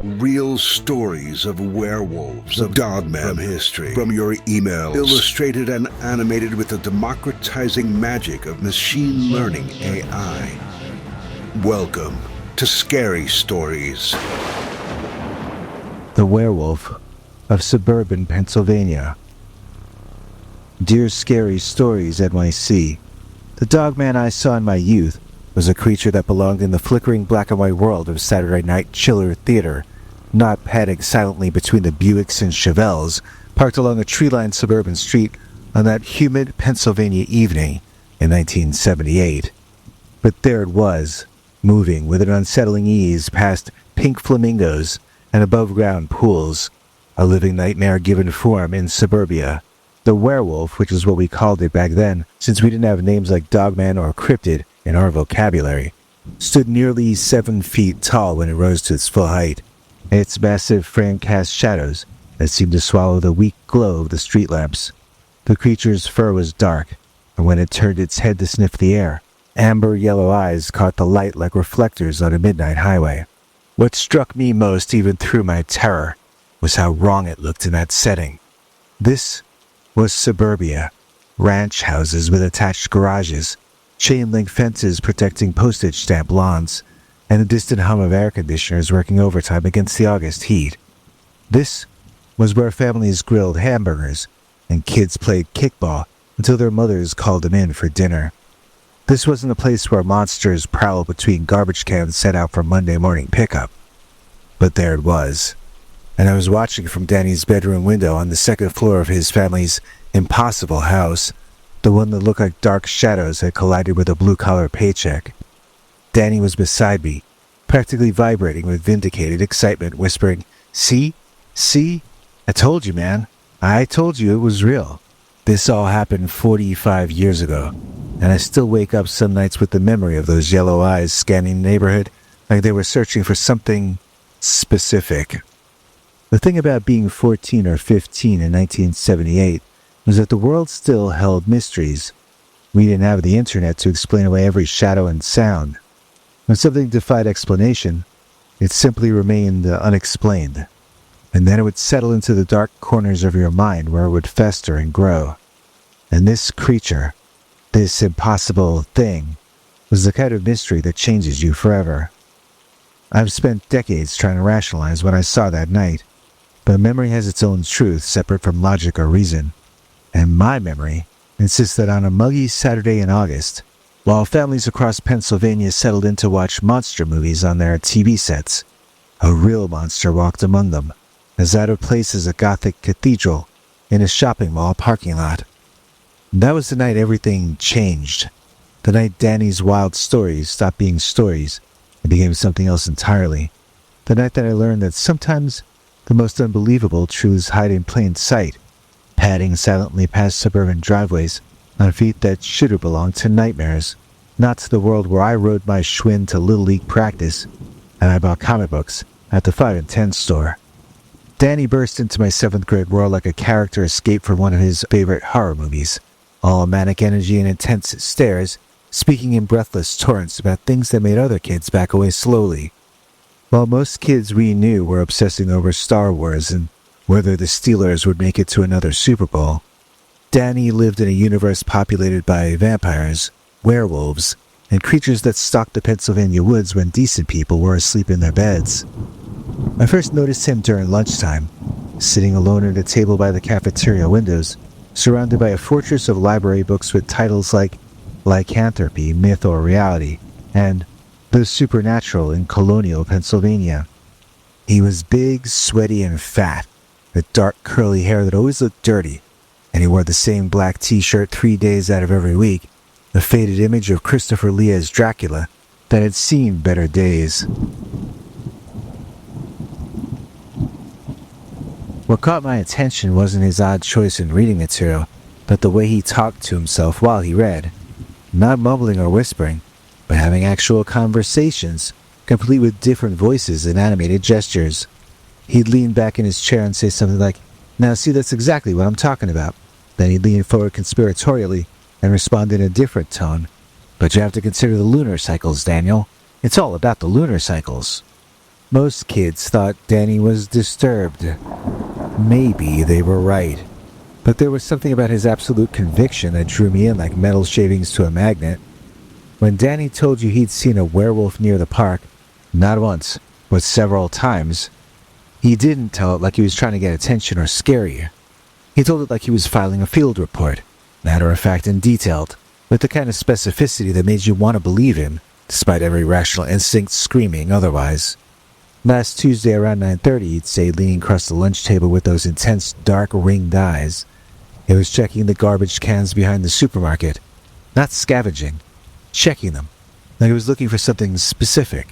Real stories of werewolves, of dogmen from history, from your emails, illustrated and animated with the democratizing magic of machine learning AI. Welcome to Scary Stories. The Werewolf of Suburban Pennsylvania. Dear Scary Stories NYC, the dogman I saw in my youth was a creature that belonged in the flickering black and white world of Saturday night chiller theater, not padding silently between the Buicks and Chevelles parked along a tree-lined suburban street on that humid Pennsylvania evening in 1978. But there it was, moving with an unsettling ease past pink flamingos and above-ground pools, a living nightmare given form in suburbia. The werewolf, which is what we called it back then, since we didn't have names like dogman or cryptid in our vocabulary, stood nearly 7 feet tall when it rose to its full height. Its massive frame cast shadows that seemed to swallow the weak glow of the street lamps. The creature's fur was dark, and when it turned its head to sniff the air, amber yellow eyes caught the light like reflectors on a midnight highway. What struck me most, even through my terror, was how wrong it looked in that setting. This was suburbia, ranch houses with attached garages, chain-link fences protecting postage stamp lawns, and the distant hum of air conditioners working overtime against the August heat. This was where families grilled hamburgers and kids played kickball until their mothers called them in for dinner. This wasn't a place where monsters prowled between garbage cans set out for Monday morning pickup. But there it was, and I was watching from Danny's bedroom window on the second floor of his family's impossible house, the one that looked like dark shadows had collided with a blue-collar paycheck. Danny was beside me, practically vibrating with vindicated excitement, whispering, See? I told you, man. I told you it was real. This all happened 45 years ago, and I still wake up some nights with the memory of those yellow eyes scanning the neighborhood like they were searching for something specific. The thing about being 14 or 15 in 1978 was that the world still held mysteries. We didn't have the internet to explain away every shadow and sound. When something defied explanation, it simply remained unexplained. And then it would settle into the dark corners of your mind where it would fester and grow. And this creature, this impossible thing, was the kind of mystery that changes you forever. I've spent decades trying to rationalize what I saw that night, but memory has its own truth separate from logic or reason. And my memory insists that on a muggy Saturday in August, while families across Pennsylvania settled in to watch monster movies on their TV sets, a real monster walked among them, as out of place as a Gothic cathedral in a shopping mall parking lot. That was the night everything changed. The night Danny's wild stories stopped being stories and became something else entirely. The night that I learned that sometimes the most unbelievable truths hide in plain sight, padding silently past suburban driveways on feet that should have belonged to nightmares, not to the world where I rode my Schwinn to Little League practice, and I bought comic books at the 5 and 10 store. Danny burst into my 7th grade world like a character escaped from one of his favorite horror movies, all manic energy and intense stares, speaking in breathless torrents about things that made other kids back away slowly. While most kids we knew were obsessing over Star Wars and whether the Steelers would make it to another Super Bowl, Danny lived in a universe populated by vampires, werewolves, and creatures that stalked the Pennsylvania woods when decent people were asleep in their beds. I first noticed him during lunchtime, sitting alone at a table by the cafeteria windows, surrounded by a fortress of library books with titles like Lycanthropy, Myth or Reality, and The Supernatural in Colonial Pennsylvania. He was big, sweaty, and fat, with dark curly hair that always looked dirty, and he wore the same black t-shirt 3 days out of every week, a faded image of Christopher Lee as Dracula that had seen better days. What caught my attention wasn't his odd choice in reading material, but the way he talked to himself while he read, not mumbling or whispering, but having actual conversations, complete with different voices and animated gestures. He'd lean back in his chair and say something like, "Now see, that's exactly what I'm talking about." Then he'd lean forward conspiratorially and respond in a different tone, "But you have to consider the lunar cycles, Daniel. It's all about the lunar cycles." Most kids thought Danny was disturbed. Maybe they were right. But there was something about his absolute conviction that drew me in like metal shavings to a magnet. When Danny told you he'd seen a werewolf near the park, not once, but several times, he didn't tell it like he was trying to get attention or scare you. He told it like he was filing a field report, matter of fact and detailed, with the kind of specificity that made you want to believe him, despite every rational instinct screaming otherwise. Last Tuesday around 9:30, he'd say, leaning across the lunch table with those intense, dark, ringed eyes. He was checking the garbage cans behind the supermarket. Not scavenging. Checking them. Like he was looking for something specific.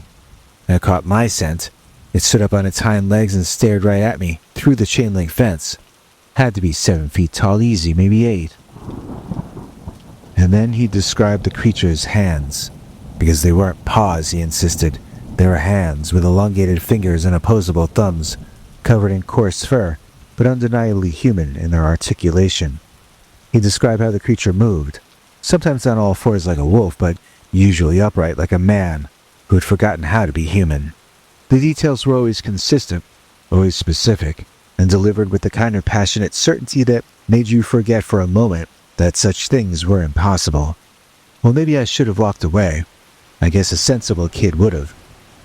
And it caught my scent. It stood up on its hind legs and stared right at me, through the chain-link fence. Had to be 7 feet tall, easy, maybe 8. And then he described the creature's hands. Because they weren't paws, he insisted. They were hands with elongated fingers and opposable thumbs, covered in coarse fur, but undeniably human in their articulation. He described how the creature moved, sometimes on all fours like a wolf, but usually upright like a man who had forgotten how to be human. The details were always consistent, always specific, and delivered with the kind of passionate certainty that made you forget for a moment that such things were impossible. Well, maybe I should have walked away. I guess a sensible kid would have.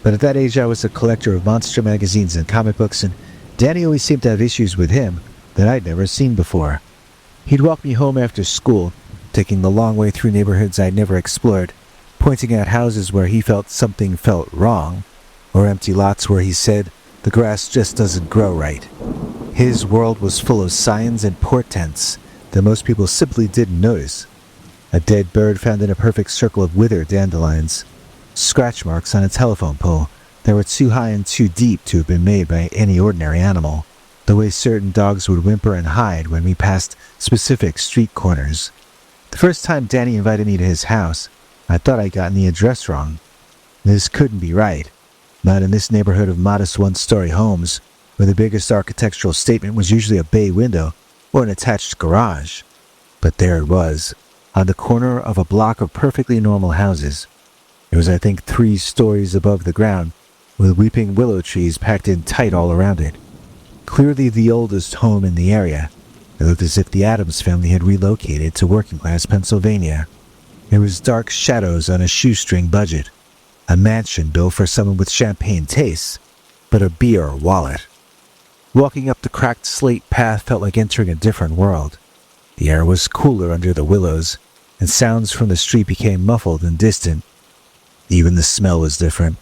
But at that age I was a collector of monster magazines and comic books, and Danny always seemed to have issues with him that I'd never seen before. He'd walk me home after school, taking the long way through neighborhoods I'd never explored, pointing out houses where he felt something felt wrong, or empty lots where he said the grass just doesn't grow right. His world was full of signs and portents that most people simply didn't notice. A dead bird found in a perfect circle of withered dandelions. Scratch marks on a telephone pole that were too high and too deep to have been made by any ordinary animal. The way certain dogs would whimper and hide when we passed specific street corners. The first time Danny invited me to his house, I thought I'd gotten the address wrong. This couldn't be right. Not in this neighborhood of modest one-story homes, where the biggest architectural statement was usually a bay window or an attached garage. But there it was, on the corner of a block of perfectly normal houses. It was, I think, 3 stories above the ground, with weeping willow trees packed in tight all around it. Clearly the oldest home in the area. It looked as if the Addams family had relocated to working-class Pennsylvania. There was dark shadows on a shoestring budget. A mansion built for someone with champagne tastes, but a beer wallet. Walking up the cracked slate path felt like entering a different world. The air was cooler under the willows, and sounds from the street became muffled and distant. Even the smell was different,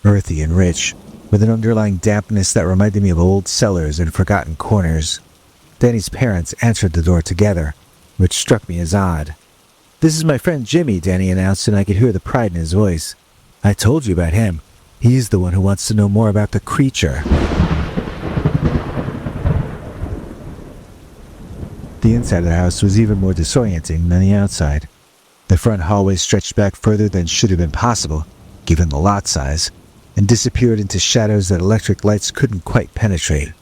earthy and rich, with an underlying dampness that reminded me of old cellars and forgotten corners. Danny's parents answered the door together, which struck me as odd. "This is my friend Jimmy," Danny announced, and I could hear the pride in his voice. "I told you about him. He's the one who wants to know more about the creature." The inside of the house was even more disorienting than the outside. The front hallway stretched back further than should have been possible, given the lot size, and disappeared into shadows that electric lights couldn't quite penetrate.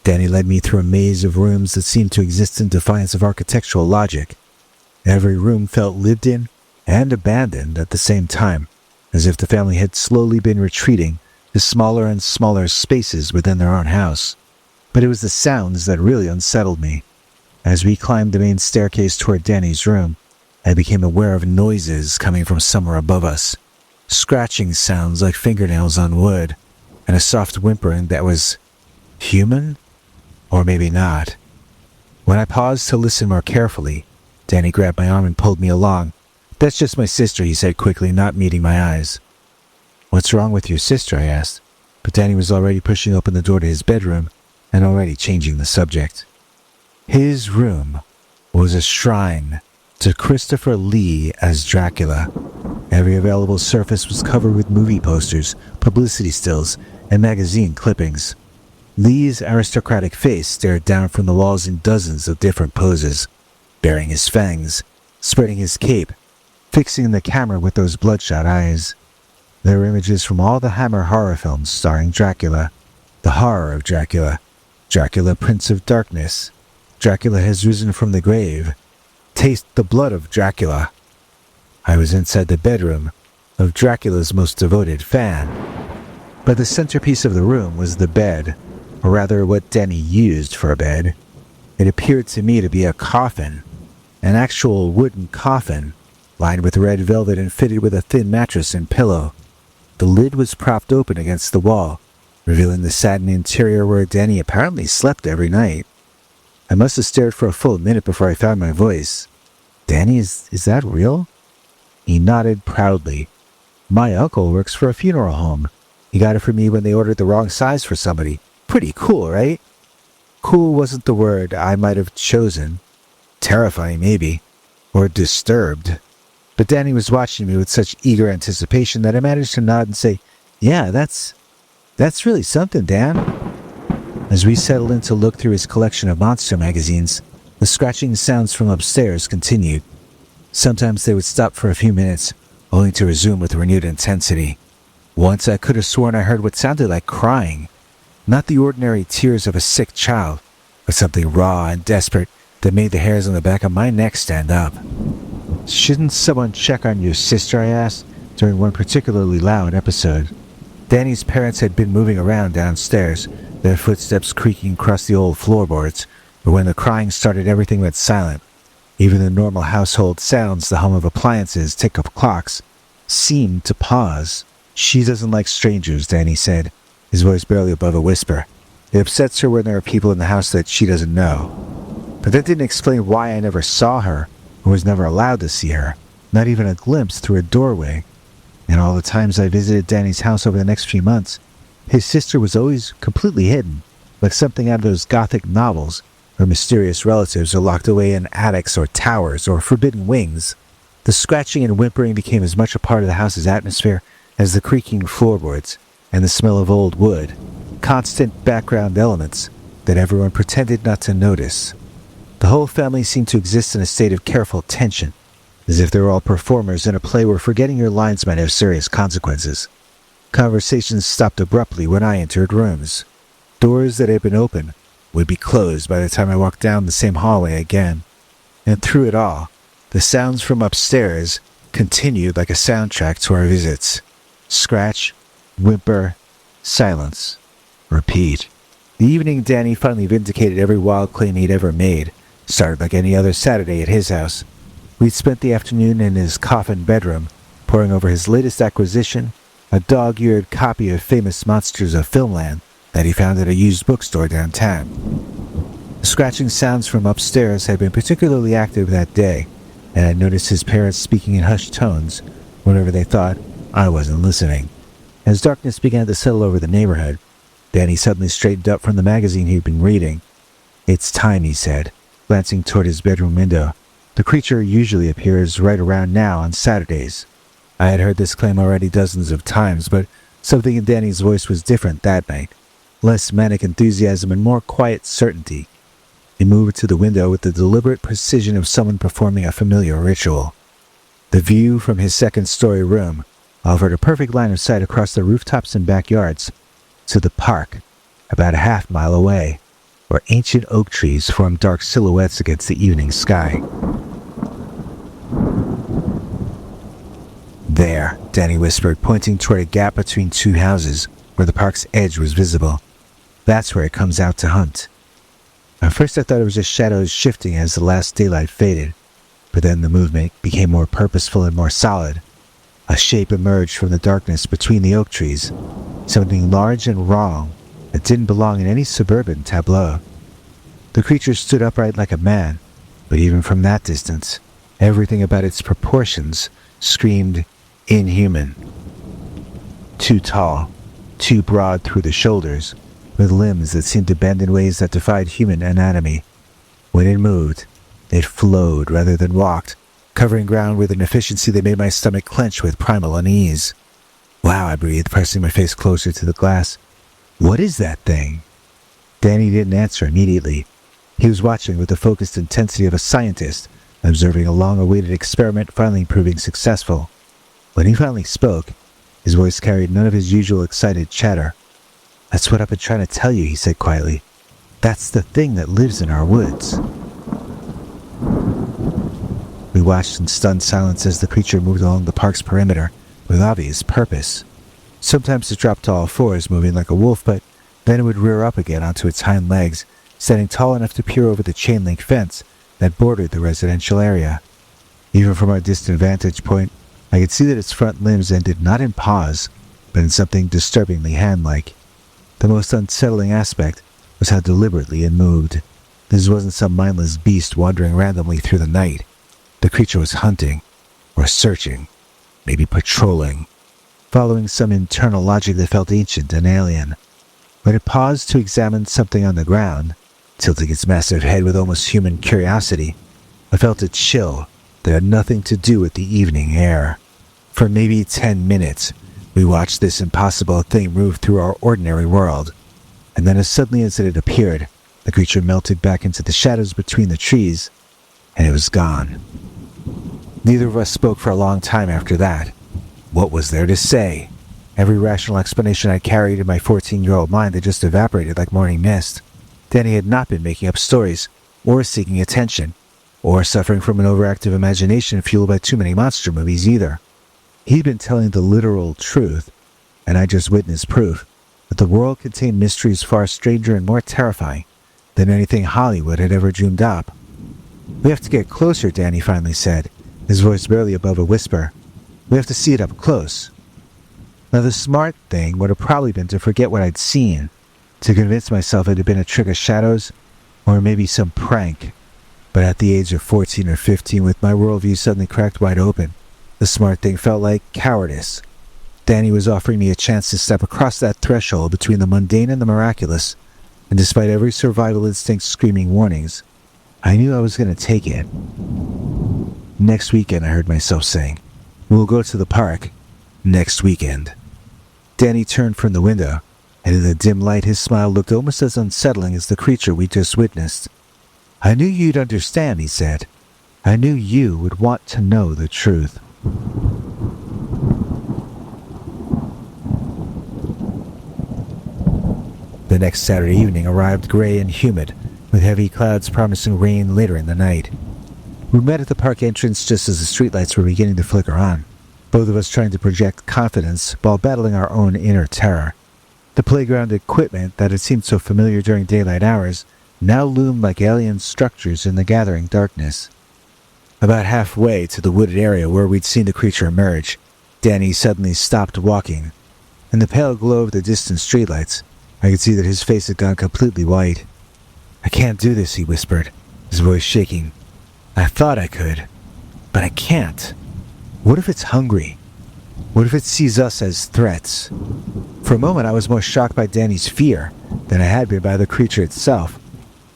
Danny led me through a maze of rooms that seemed to exist in defiance of architectural logic. Every room felt lived in and abandoned at the same time, as if the family had slowly been retreating to smaller and smaller spaces within their own house. But it was the sounds that really unsettled me. As we climbed the main staircase toward Danny's room, I became aware of noises coming from somewhere above us. Scratching sounds like fingernails on wood, and a soft whimpering that was human? Or maybe not. When I paused to listen more carefully, Danny grabbed my arm and pulled me along. "That's just my sister," he said quickly, not meeting my eyes. "What's wrong with your sister?" I asked, but Danny was already pushing open the door to his bedroom and already changing the subject. His room was a shrine to Christopher Lee as Dracula. Every available surface was covered with movie posters, publicity stills, and magazine clippings. Lee's aristocratic face stared down from the walls in dozens of different poses, baring his fangs, spreading his cape, fixing the camera with those bloodshot eyes. There were images from all the Hammer horror films starring Dracula, the horror of Dracula, Dracula Prince of Darkness, Dracula has risen from the grave, taste the blood of Dracula. I was inside the bedroom of Dracula's most devoted fan. But the centerpiece of the room was the bed, or rather what Danny used for a bed. It appeared to me to be a coffin, an actual wooden coffin, lined with red velvet and fitted with a thin mattress and pillow. The lid was propped open against the wall, revealing the satin interior where Danny apparently slept every night. I must have stared for a full minute before I found my voice. "Danny, is that real?" He nodded proudly. "My uncle works for a funeral home. He got it for me when they ordered the wrong size for somebody. Pretty cool, right?" Cool wasn't the word I might have chosen. Terrifying, maybe. Or disturbed. But Danny was watching me with such eager anticipation that I managed to nod and say, "Yeah, that's really something, Dan." As we settled in to look through his collection of monster magazines, the scratching sounds from upstairs continued. Sometimes they would stop for a few minutes, only to resume with renewed intensity. Once I could have sworn I heard what sounded like crying. Not the ordinary tears of a sick child, but something raw and desperate that made the hairs on the back of my neck stand up. "Shouldn't someone check on your sister?" I asked, during one particularly loud episode. Danny's parents had been moving around downstairs, their footsteps creaking across the old floorboards, but when the crying started, everything went silent. Even the normal household sounds, the hum of appliances, tick of clocks, seemed to pause. "She doesn't like strangers," Danny said, his voice barely above a whisper. "It upsets her when there are people in the house that she doesn't know." But that didn't explain why I never saw her, or was never allowed to see her, not even a glimpse through a doorway. And all the times I visited Danny's house over the next few months, his sister was always completely hidden, like something out of those gothic novels, where mysterious relatives are locked away in attics or towers or forbidden wings. The scratching and whimpering became as much a part of the house's atmosphere as the creaking floorboards and the smell of old wood, constant background elements that everyone pretended not to notice. The whole family seemed to exist in a state of careful tension, as if they were all performers in a play where forgetting your lines might have serious consequences. Conversations stopped abruptly when I entered rooms. Doors that had been open would be closed by the time I walked down the same hallway again. And through it all, the sounds from upstairs continued like a soundtrack to our visits. Scratch, whimper, silence, repeat. The evening Danny finally vindicated every wild claim he'd ever made started like any other Saturday at his house. We'd spent the afternoon in his coffin bedroom, poring over his latest acquisition, a dog-eared copy of Famous Monsters of Filmland that he found at a used bookstore downtown. The scratching sounds from upstairs had been particularly active that day, and I noticed his parents speaking in hushed tones whenever they thought I wasn't listening. As darkness began to settle over the neighborhood, Danny suddenly straightened up from the magazine he'd been reading. "It's time," he said, glancing toward his bedroom window. "The creature usually appears right around now on Saturdays." I had heard this claim already dozens of times, but something in Danny's voice was different that night. Less manic enthusiasm and more quiet certainty. He moved to the window with the deliberate precision of someone performing a familiar ritual. The view from his second-story room offered a perfect line of sight across the rooftops and backyards to the park, about a half-mile away, where ancient oak trees formed dark silhouettes against the evening sky. "There," Danny whispered, pointing toward a gap between two houses where the park's edge was visible. "That's where it comes out to hunt." At first I thought it was just shadows shifting as the last daylight faded, but then the movement became more purposeful and more solid. A shape emerged from the darkness between the oak trees, something large and wrong that didn't belong in any suburban tableau. The creature stood upright like a man, but even from that distance, everything about its proportions screamed inhuman. Too tall, too broad through the shoulders, with limbs that seemed to bend in ways that defied human anatomy. When it moved, it flowed rather than walked, covering ground with an efficiency that made my stomach clench with primal unease. "Wow," I breathed, pressing my face closer to the glass. "What is that thing?" Danny didn't answer immediately. He was watching with the focused intensity of a scientist, observing a long-awaited experiment finally proving successful. When he finally spoke, his voice carried none of his usual excited chatter. "That's what I've been trying to tell you," he said quietly. "That's the thing that lives in our woods." We watched in stunned silence as the creature moved along the park's perimeter with obvious purpose. Sometimes it dropped to all fours, moving like a wolf, but then it would rear up again onto its hind legs, standing tall enough to peer over the chain-link fence that bordered the residential area. Even from our distant vantage point, I could see that its front limbs ended not in paws, but in something disturbingly hand-like. The most unsettling aspect was how deliberately it moved. This wasn't some mindless beast wandering randomly through the night. The creature was hunting, or searching, maybe patrolling, following some internal logic that felt ancient and alien. When it paused to examine something on the ground, tilting its massive head with almost human curiosity, I felt a chill that had nothing to do with the evening air. For maybe 10 minutes, we watched this impossible thing move through our ordinary world, and then as suddenly as it had appeared, the creature melted back into the shadows between the trees, and it was gone. Neither of us spoke for a long time after that. What was there to say? Every rational explanation I carried in my 14-year-old mind had just evaporated like morning mist. Danny had not been making up stories, or seeking attention, or suffering from an overactive imagination fueled by too many monster movies either. He'd been telling the literal truth, and I just witnessed proof that the world contained mysteries far stranger and more terrifying than anything Hollywood had ever dreamed up. "We have to get closer," Danny finally said, his voice barely above a whisper. "We have to see it up close." Now the smart thing would have probably been to forget what I'd seen, to convince myself it had been a trick of shadows, or maybe some prank. But at the age of 14 or 15, with my worldview suddenly cracked wide open, the smart thing felt like cowardice. Danny was offering me a chance to step across that threshold between the mundane and the miraculous, and despite every survival instinct screaming warnings, I knew I was going to take it. "Next weekend," I heard myself saying. "We'll go to the park. Next weekend." Danny turned from the window, and in the dim light his smile looked almost as unsettling as the creature we just witnessed. "I knew you'd understand," he said. "I knew you would want to know the truth." The next Saturday evening arrived gray and humid, with heavy clouds promising rain later in the night. We met at the park entrance just as the streetlights were beginning to flicker on, both of us trying to project confidence while battling our own inner terror. The playground equipment that had seemed so familiar during daylight hours now loomed like alien structures in the gathering darkness. About halfway to the wooded area where we'd seen the creature emerge, Danny suddenly stopped walking. In the pale glow of the distant streetlights, I could see that his face had gone completely white. "I can't do this," he whispered, his voice shaking. "I thought I could, but I can't. What if it's hungry? What if it sees us as threats?" For a moment I was more shocked by Danny's fear than I had been by the creature itself.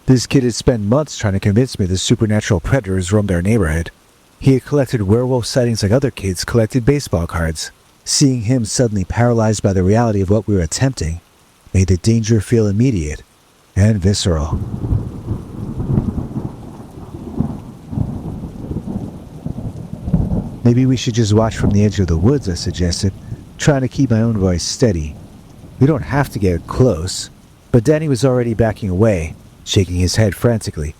This kid had spent months trying to convince me that supernatural predators roamed our neighborhood. He had collected werewolf sightings like other kids collected baseball cards. Seeing him suddenly paralyzed by the reality of what we were attempting made the danger feel immediate and visceral. "Maybe we should just watch from the edge of the woods," I suggested, trying to keep my own voice steady. "We don't have to get close." But Danny was already backing away, shaking his head frantically.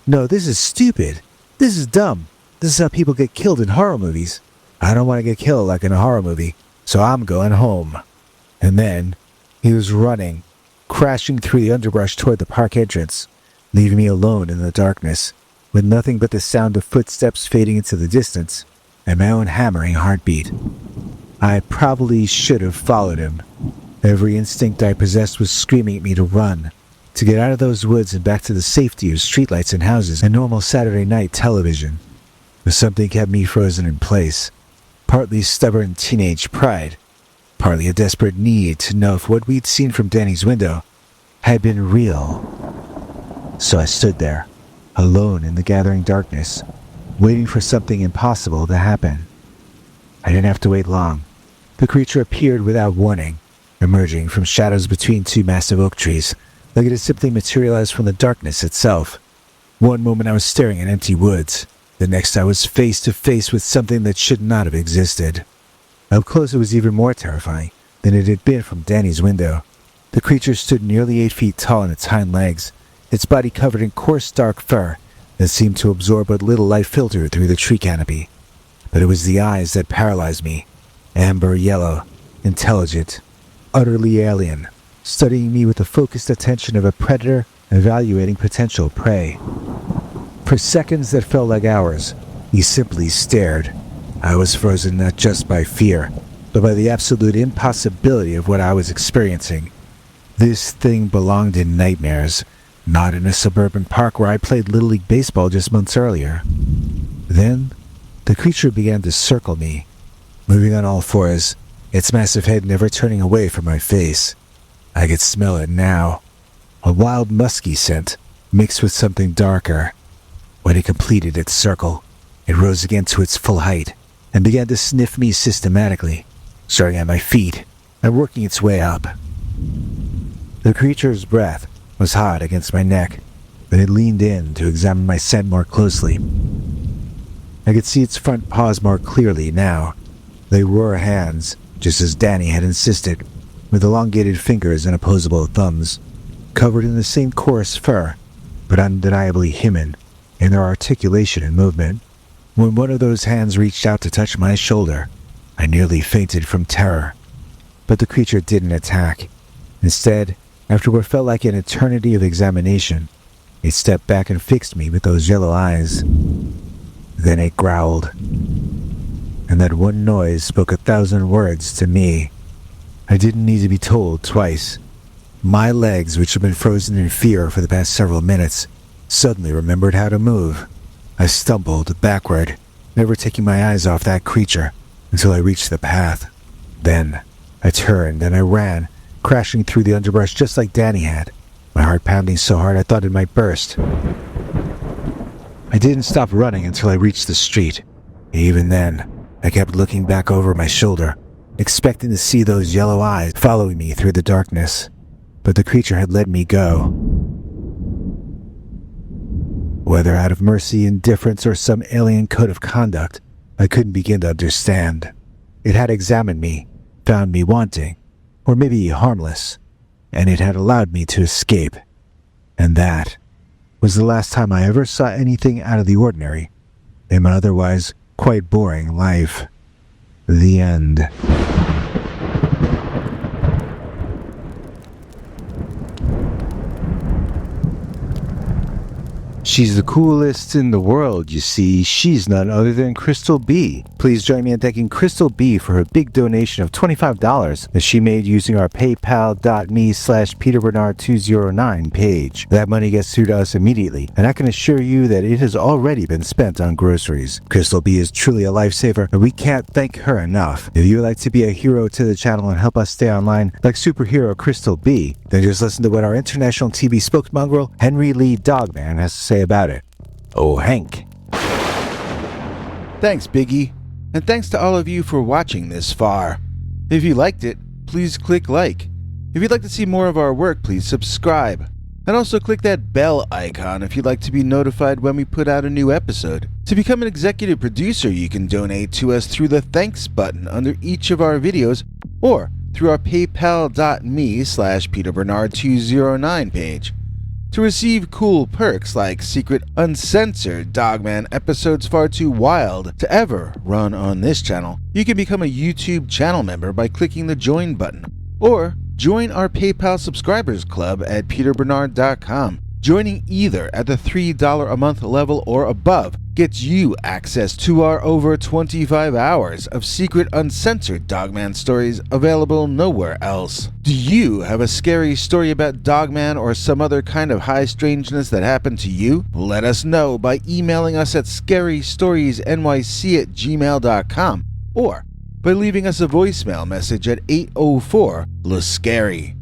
"No, this is stupid. This is dumb. This is how people get killed in horror movies. I don't want to get killed like in a horror movie, so I'm going home." And then he was running, crashing through the underbrush toward the park entrance, leaving me alone in the darkness, with nothing but the sound of footsteps fading into the distance and my own hammering heartbeat. I probably should have followed him. Every instinct I possessed was screaming at me to run, to get out of those woods and back to the safety of streetlights and houses and normal Saturday night television. But something kept me frozen in place, partly stubborn teenage pride, partly a desperate need to know if what we'd seen from Danny's window had been real. So I stood there, alone in the gathering darkness, waiting for something impossible to happen. I didn't have to wait long. The creature appeared without warning, emerging from shadows between two massive oak trees, like it had simply materialized from the darkness itself. One moment I was staring at empty woods, the next I was face to face with something that should not have existed. Up close it was even more terrifying than it had been from Danny's window. The creature stood nearly 8 feet tall on its hind legs, its body covered in coarse dark fur that seemed to absorb but little light filtered through the tree canopy. But it was the eyes that paralyzed me, amber yellow, intelligent, utterly alien, studying me with the focused attention of a predator evaluating potential prey. For seconds that felt like hours, he simply stared. I was frozen not just by fear, but by the absolute impossibility of what I was experiencing. This thing belonged in nightmares, not in a suburban park where I played Little League Baseball just months earlier. Then, the creature began to circle me, moving on all fours, its massive head never turning away from my face. I could smell it now, a wild musky scent mixed with something darker. When it completed its circle, it rose again to its full height and began to sniff me systematically, starting at my feet and working its way up. The creature's breath was hot against my neck, but it leaned in to examine my scent more closely. I could see its front paws more clearly now. They were hands, just as Danny had insisted, with elongated fingers and opposable thumbs, covered in the same coarse fur, but undeniably human in their articulation and movement. When one of those hands reached out to touch my shoulder, I nearly fainted from terror. But the creature didn't attack. Instead, after what felt like an eternity of examination, it stepped back and fixed me with those yellow eyes. Then it growled. And that one noise spoke 1,000 words to me. I didn't need to be told twice. My legs, which had been frozen in fear for the past several minutes, suddenly remembered how to move. I stumbled backward, never taking my eyes off that creature until I reached the path. Then, I turned and I ran, crashing through the underbrush just like Danny had, my heart pounding so hard I thought it might burst. I didn't stop running until I reached the street. Even then, I kept looking back over my shoulder, expecting to see those yellow eyes following me through the darkness. But the creature had let me go. Whether out of mercy, indifference, or some alien code of conduct, I couldn't begin to understand. It had examined me, found me wanting, or maybe harmless, and it had allowed me to escape. And that was the last time I ever saw anything out of the ordinary in my otherwise quite boring life. The end. She's the coolest in the world, you see. She's none other than Crystal B. Please join me in thanking Crystal B for her big donation of $25 that she made using our paypal.me/PeterBernard209 page. That money gets through to us immediately, and I can assure you that it has already been spent on groceries. Crystal B is truly a lifesaver, and we can't thank her enough. If you would like to be a hero to the channel and help us stay online like superhero Crystal B, then just listen to what our international TV spokesmongrel, Henry Lee Dogman, has to say about it. Oh, Hank. Thanks, Biggie. And thanks to all of you for watching this far. If you liked it, please click like. If you'd like to see more of our work, please subscribe. And also click that bell icon if you'd like to be notified when we put out a new episode. To become an executive producer, you can donate to us through the thanks button under each of our videos or through our paypal.me/PeterBernard209 page. To receive cool perks like secret uncensored Dogman episodes far too wild to ever run on this channel, you can become a YouTube channel member by clicking the join button, or join our PayPal subscribers club at peterbernard.com. Joining either at the $3 a month level or above gets you access to our over 25 hours of secret uncensored Dogman stories available nowhere else. Do you have a scary story about Dogman or some other kind of high strangeness that happened to you? Let us know by emailing us at scarystoriesnyc@gmail.com or by leaving us a voicemail message at 804-LA-SCARY.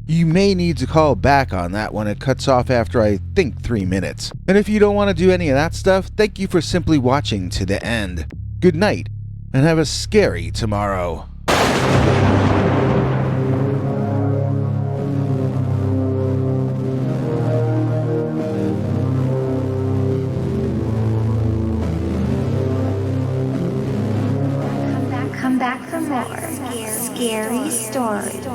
You may need to call back on that when it cuts off after I think 3 minutes. And if you don't want to do any of that stuff, thank you for simply watching to the end. Good night, and have a scary tomorrow. Come back for more scary stories.